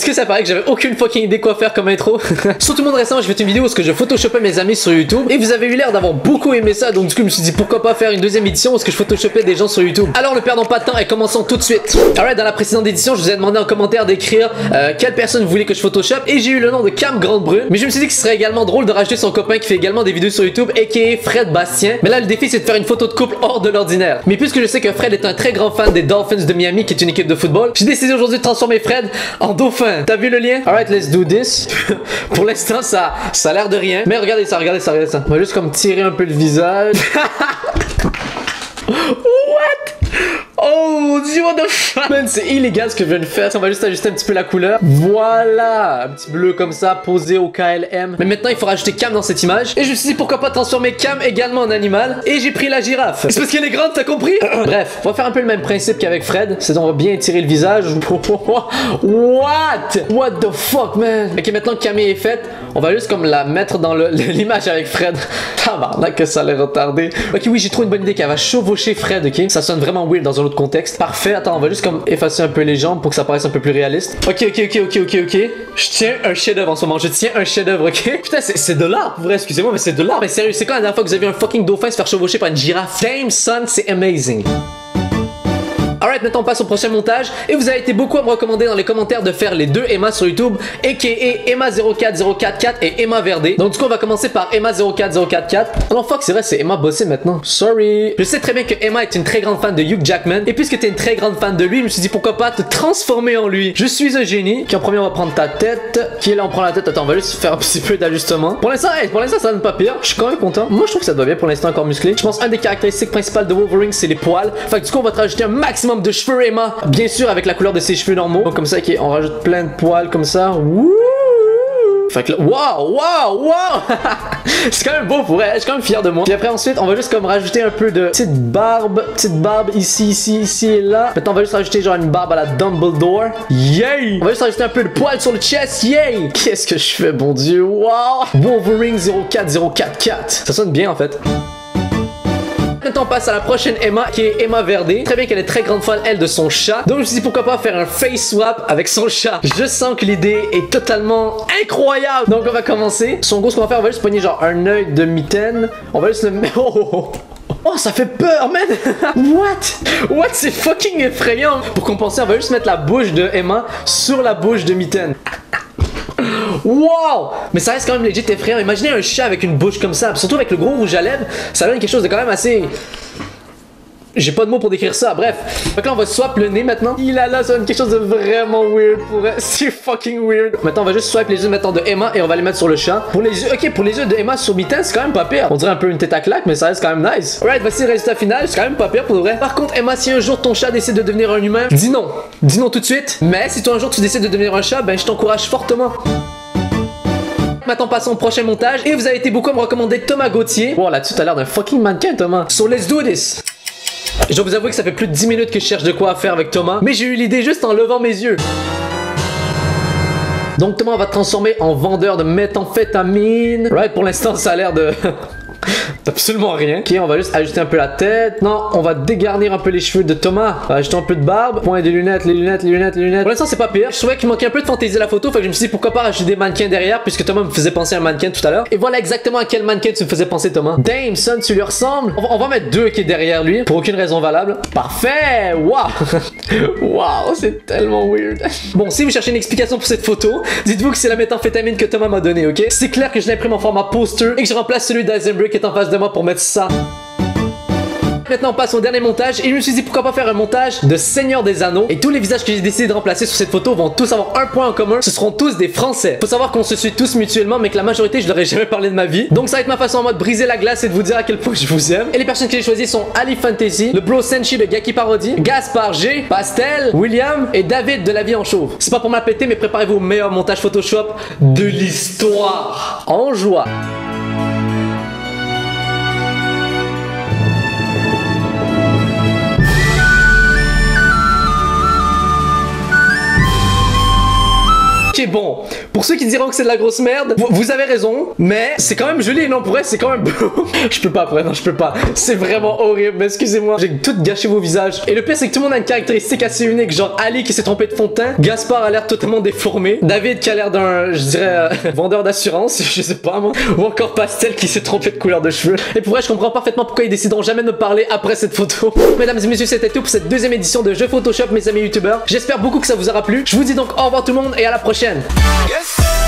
Est-ce que ça paraît que j'avais aucune fucking idée quoi faire comme intro? Sur tout le monde récemment, j'ai fait une vidéo où je photoshopais mes amis sur YouTube et vous avez eu l'air d'avoir beaucoup aimé ça, donc du coup je me suis dit pourquoi pas faire une deuxième édition où je photoshopais des gens sur YouTube. Alors ne perdons pas de temps et commençons tout de suite. Alright, dans la précédente édition, je vous ai demandé en commentaire d'écrire quelle personne vous voulez que je photoshop et j'ai eu le nom de Cam Grande Brune, mais je me suis dit que ce serait également drôle de rajouter son copain qui fait également des vidéos sur YouTube aka Fred Bastien. Mais là le défi c'est de faire une photo de couple hors de l'ordinaire. Mais puisque je sais que Fred est un très grand fan des Dolphins de Miami qui est une équipe de football, j'ai décidé aujourd'hui de transformer Fred en dauphin. T'as vu le lien? Alright, let's do this. Pour l'instant ça a l'air de rien, mais regardez ça. On va juste comme tirer un peu le visage. What? Oh mon dieu, what the fuck? Man, c'est illégal ce que je viens de faire. On va juste ajuster un petit peu la couleur. Voilà, un petit bleu comme ça, posé au KLM. Mais maintenant, il faut rajouter Cam dans cette image. Et je me suis dit pourquoi pas transformer Cam également en animal. Et j'ai pris la girafe. C'est parce qu'elle est grande, t'as compris? Bref, on va faire un peu le même principe qu'avec Fred. C'est on va bien étirer le visage. What the fuck, man? Ok, maintenant que Cam est faite, on va juste comme la mettre dans l'image avec Fred. Tabarnak que ça allait retarder. Ok, oui, j'ai trouvé une bonne idée qu'elle va chevaucher Fred, ok? Ça sonne vraiment weird dans un autre contexte. Parfait, attends, on va juste comme effacer un peu les jambes pour que ça paraisse un peu plus réaliste. Ok. Je tiens un chef-d'œuvre en ce moment. Je tiens un chef-d'œuvre, ok? Putain, c'est de l'art. Vrai, excusez-moi, mais c'est de l'art. Mais sérieux, c'est quand la dernière fois que vous avez vu un fucking dauphin se faire chevaucher par une girafe? Damn, son, c'est amazing. Alright, maintenant on passe au prochain montage. Et vous avez été beaucoup à me recommander dans les commentaires de faire les deux Emma sur YouTube, aka Emma04044 et Emma Verdé. Donc du coup on va commencer par Emma04044. Oh non fuck, c'est vrai, c'est Emma Bossé maintenant. Sorry. Je sais très bien que Emma est une très grande fan de Hugh Jackman. Et puisque t'es une très grande fan de lui, je me suis dit pourquoi pas te transformer en lui. Je suis un génie. Qui en premier on va prendre ta tête. Qui est là on prend la tête. Attends, on va juste faire un petit peu d'ajustement. Pour l'instant ça donne pas pire. Je suis quand même content. Moi je trouve que ça doit bien pour l'instant encore musclé. Je pense un des caractéristiques principales de Wolverine c'est les poils. Fait que du coup on va te rajouter un maximum de cheveux Emma, bien sûr avec la couleur de ses cheveux normaux. Donc comme ça, ok, on rajoute plein de poils comme ça. Wouh! Fait que là, wow! C'est quand même beau pour elle, je suis quand même fier de moi. Puis après ensuite, on va juste comme rajouter un peu de petite barbe ici et là. Maintenant, on va juste rajouter genre une barbe à la Dumbledore. Yay! On va juste rajouter un peu de poils sur le chest. Yay! Qu'est-ce que je fais, bon Dieu? Wow! Wolverine 04044. Ça sonne bien en fait. Maintenant on passe à la prochaine Emma qui est Emma Verdé. Très bien qu'elle est très grande fan elle de son chat. Donc je me suis dit pourquoi pas faire un face swap avec son chat. Je sens que l'idée est totalement incroyable. Donc on va commencer. Son gros ce qu'on va faire, on va juste poigner genre un œil de mitaine. On va juste le mettre. Oh ça fait peur man. What c'est fucking effrayant. Pour compenser on va juste mettre la bouche de Emma sur la bouche de mitaine. Wow! Mais ça reste quand même legit effrayant. Imaginez un chat avec une bouche comme ça, surtout avec le gros rouge à lèvres, ça donne quelque chose de quand même assez... J'ai pas de mots pour décrire ça, bref. Donc là on va swap le nez maintenant. Il a là, ça donne quelque chose de vraiment weird pour elle. C'est fucking weird. Maintenant on va juste swap les yeux maintenant de Emma et on va les mettre sur le chat. Pour les yeux, ok, pour les yeux de Emma sur mitaine, c'est quand même pas pire. On dirait un peu une tête à claque, mais ça reste quand même nice. Alright, voici le résultat final, c'est quand même pas pire pour de vrai. Par contre Emma, si un jour ton chat décide de devenir un humain, dis non. Dis non tout de suite. Mais si toi un jour tu décides de devenir un chat, ben je t'encourage fortement. Maintenant passons au prochain montage. Et vous avez été beaucoup à me recommander Thomas Gauthier. Wow, là-dessus t'as l'air d'un fucking mannequin Thomas. So let's do this. Je dois vous avouer que ça fait plus de 10 minutes que je cherche de quoi faire avec Thomas. Mais j'ai eu l'idée juste en levant mes yeux. Donc Thomas va te transformer en vendeur de méthamphétamine. Right, pour l'instant ça a l'air de... absolument rien. Ok, on va juste ajuster un peu la tête. Non, on va dégarnir un peu les cheveux de Thomas. On va ajouter un peu de barbe. Point des lunettes, les lunettes. Pour l'instant, c'est pas pire. Je trouvais qu'il manquait un peu de fantaisie à la photo. Fait que je me suis dit pourquoi pas rajouter des mannequins derrière, puisque Thomas me faisait penser à un mannequin tout à l'heure. Et voilà exactement à quel mannequin tu me faisais penser, Thomas. Damn, son, tu lui ressembles. On va mettre deux qui est derrière lui, pour aucune raison valable. Parfait. Wow, c'est tellement weird. Bon, si vous cherchez une explication pour cette photo, dites-vous que c'est la méthamphétamine que Thomas m'a donnée, ok? C'est clair que je l'imprime en format poster et que je remplace celui d'Eisenberg qui est en face de moi pour mettre ça. Maintenant on passe au dernier montage et je me suis dit pourquoi pas faire un montage de Seigneur des Anneaux. Et tous les visages que j'ai décidé de remplacer sur cette photo vont tous avoir un point en commun, ce seront tous des Français. Faut savoir qu'on se suit tous mutuellement mais que la majorité je leur ai jamais parlé de ma vie. Donc ça va être ma façon en mode briser la glace et de vous dire à quel point je vous aime. Et les personnes que j'ai choisies sont Ali Fantasy, le Bro Senshi de Gaki Parody, Gaspard G, Pastel, William et David de La Vie en Chauve. C'est pas pour m'appéter mais préparez-vous au meilleur montage Photoshop de l'histoire. En joie. Ok bon, Pour ceux qui diront que c'est de la grosse merde, vous avez raison, mais c'est quand même joli, non, pour elle, c'est quand même beau. Je peux pas, après, non, je peux pas. C'est vraiment horrible, mais excusez-moi, j'ai tout gâché vos visages. Et le pire, c'est que tout le monde a une caractéristique assez unique, genre Ali qui s'est trompé de fond de teint, Gaspard a l'air totalement déformé, David qui a l'air d'un, je dirais, vendeur d'assurance, je sais pas moi, ou encore Pastel qui s'est trompé de couleur de cheveux. Et pour vrai, je comprends parfaitement pourquoi ils décideront jamais de me parler après cette photo. Mesdames et messieurs, c'était tout pour cette deuxième édition de Jeux Photoshop, mes amis youtubeurs. J'espère beaucoup que ça vous aura plu. Je vous dis donc au revoir tout le monde et à la prochaine. Yes.